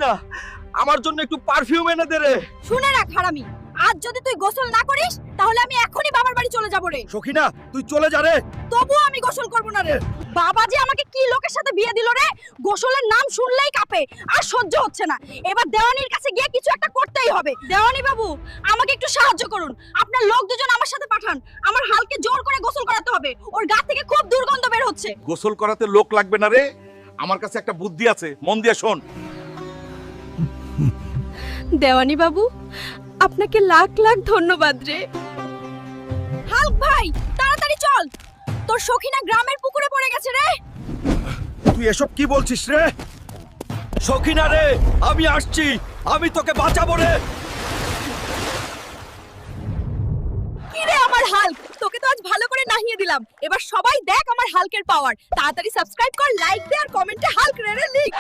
না, আমার জন্য একটু পারফিউম এনে দে রে। শুনে রাখ হারামি, আজ যদি তুই গোসল না করিস তাহলে আমি এখনই বাবার বাড়ি চলে যাব রে। সখিনা তুই চলে যা রে। তবুও আমি গোসল করব না রে। বাবা যে আমাকে কি লোকের সাথে বিয়ে দিল রে, গোসলের নাম শুনলেই কাঁপে, আর সহ্য হচ্ছে না। এবার দেওয়ানির কাছে গিয়ে কিছু একটা করতেই হবে। দেওয়ানি বাবু, আমাকে একটু সাহায্য করুন। আপনার লোক দুজন আমার সাথে পাঠান, আমার হালকে জোর করে গোসল করাতে হবে। ওর গা থেকে খুব দুর্গন্ধ বের হচ্ছে। গোসল করাতে লোক লাগবে না রে, আমার কাছে একটা বুদ্ধি আছে, মন দিয়ে শোন। দেওয়ানি বাবু, আপনাকে লাখ লাখ ধন্যবাদ রে। হাল্ক ভাই, তাড়াতাড়ি চল, তোর সখিনা গ্রামের পুকুরে পড়ে গেছে রে। তুই এসব কি বলছিস রে? সখিনা রে, আমি আসছি, আমি তোকে বাঁচাবো রে। কি রে আমার হাল্ক, তোকে তো আজ ভালো করে নাহিয়ে দিলাম। এবার সবাই দেখ আমার হাল্কের পাওয়ার। তাড়াতাড়ি সাবস্ক্রাইব কর, লাইক দে আর কমেন্টে হাল্ক রে রে লিখ।